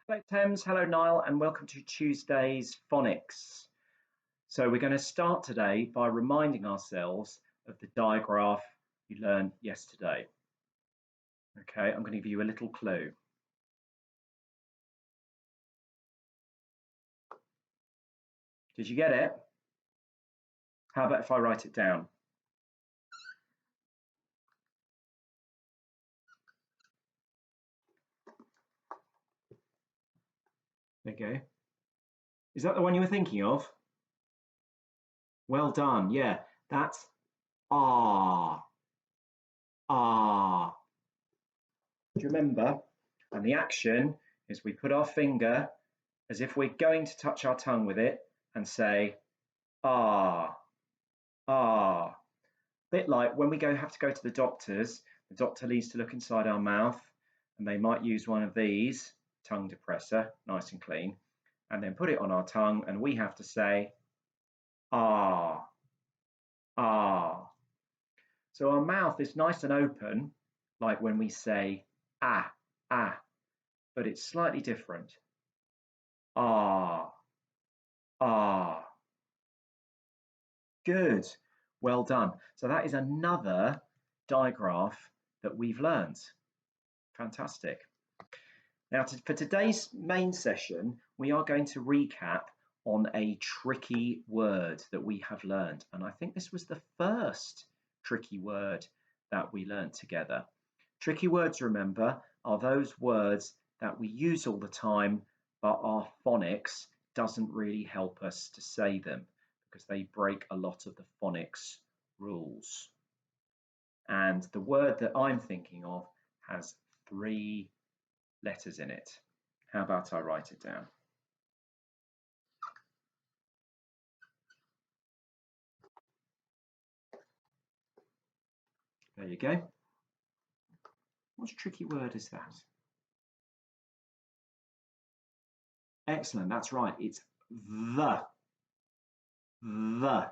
Hello Thames, hello Niall, and welcome to Tuesday's phonics. So we're going to start today by reminding ourselves of the digraph you learned yesterday. Okay, I'm going to give you a little clue. Did you get it? How about if I write it down? There you go. Is that the one you were thinking of? Well done. Yeah, that's ah. Ah. Do you remember? And the action is we put our finger as if we're going to touch our tongue with it and say ah, ah. Bit like when we have to go to the doctors, the doctor needs to look inside our mouth and they might use one of these, tongue depressor, nice and clean, and then put it on our tongue and we have to say ah, ah. So our mouth is nice and open, like when we say ah, ah, but it's slightly different. Ah, ah. Good. Well done. So that is another digraph that we've learned. Fantastic. Now, for today's main session, we are going to recap on a tricky word that we have learned. And I think this was the first tricky word that we learned together. Tricky words, remember, are those words that we use all the time, but our phonics doesn't really help us to say them because they break a lot of the phonics rules. And the word that I'm thinking of has 3 letters in it. How about I write it down? There you go. What tricky word is that? Excellent, that's right. It's the. The.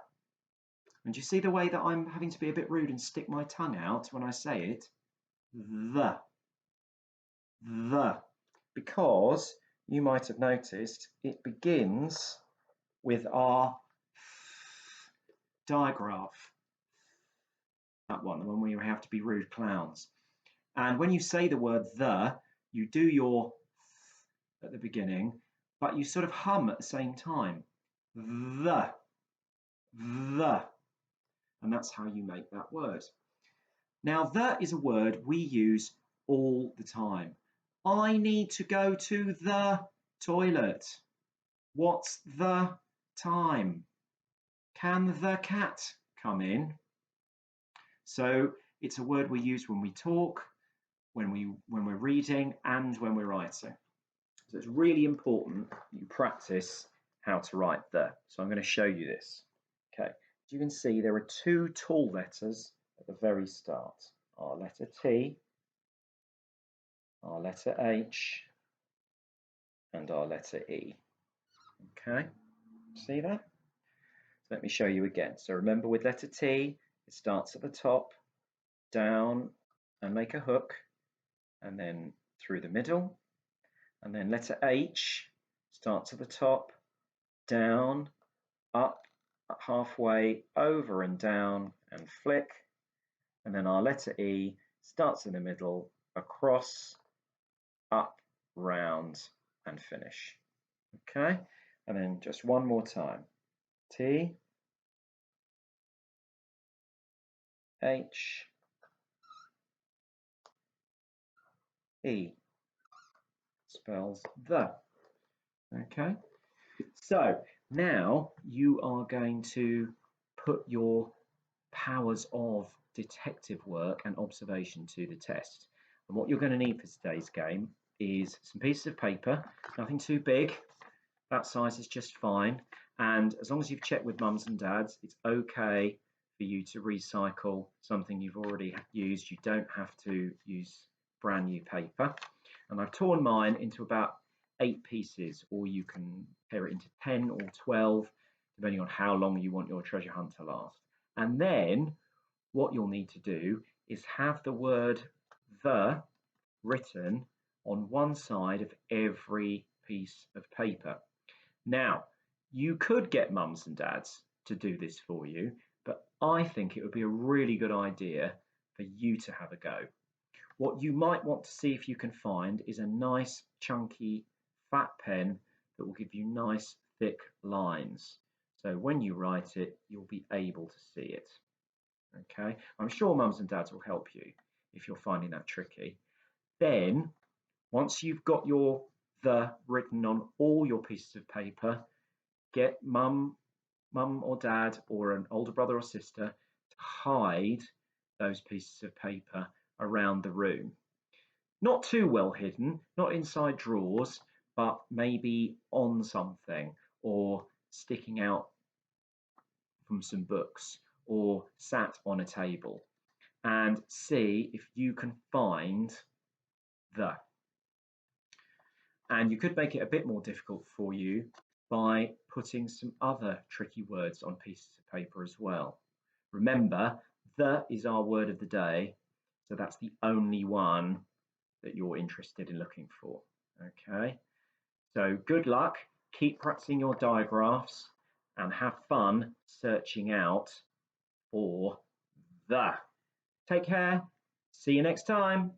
And you see the way that I'm having to be a bit rude and stick my tongue out when I say it? The. The. Because you might have noticed it begins with our digraph. That one, the one where you have to be rude clowns. And when you say the word the, you do your at the beginning, but you sort of hum at the same time. The. And that's how you make that word. Now, the is a word we use all the time. I need to go to the toilet. What's the time? Can the cat come in? So it's a word we use when we talk, when we're reading, and when we're writing. So it's really important you practice how to write the. So I'm going to show you this. Okay, as you can see, there are 2 tall letters at the very start. Our letter T, our letter H, and our letter E. Okay, see that? So let me show you again. So remember with letter T, it starts at the top, down, and make a hook, and then through the middle. And then letter H starts at the top, down, up, halfway, over and down, and flick. And then our letter E starts in the middle, across, up, round, and finish. Okay, and then just one more time. T, H, E. Spells the. Okay, so now you are going to put your powers of detective work and observation to the test. And what you're going to need for today's game is some pieces of paper, nothing too big, that size is just fine. And as long as you've checked with mums and dads, it's okay for you to recycle something you've already used. You don't have to use brand new paper. And I've torn mine into about 8 pieces, or you can tear it into 10 or 12, depending on how long you want your treasure hunt to last. And then what you'll need to do is have the word the written on one side of every piece of paper. Now, you could get mums and dads to do this for you, but I think it would be a really good idea for you to have a go. What you might want to see if you can find is a nice chunky fat pen that will give you nice thick lines. So when you write it, you'll be able to see it. Okay, I'm sure mums and dads will help you if you're finding that tricky. Then, once you've got your the written on all your pieces of paper, get mum or dad or an older brother or sister to hide those pieces of paper around the room. Not too well hidden, not inside drawers, but maybe on something or sticking out from some books or sat on a table, and see if you can find the. And you could make it a bit more difficult for you by putting some other tricky words on pieces of paper as well. Remember, the is our word of the day, so that's the only one that you're interested in looking for. Okay, so good luck, keep practicing your digraphs, and have fun searching out for the. Take care, see you next time.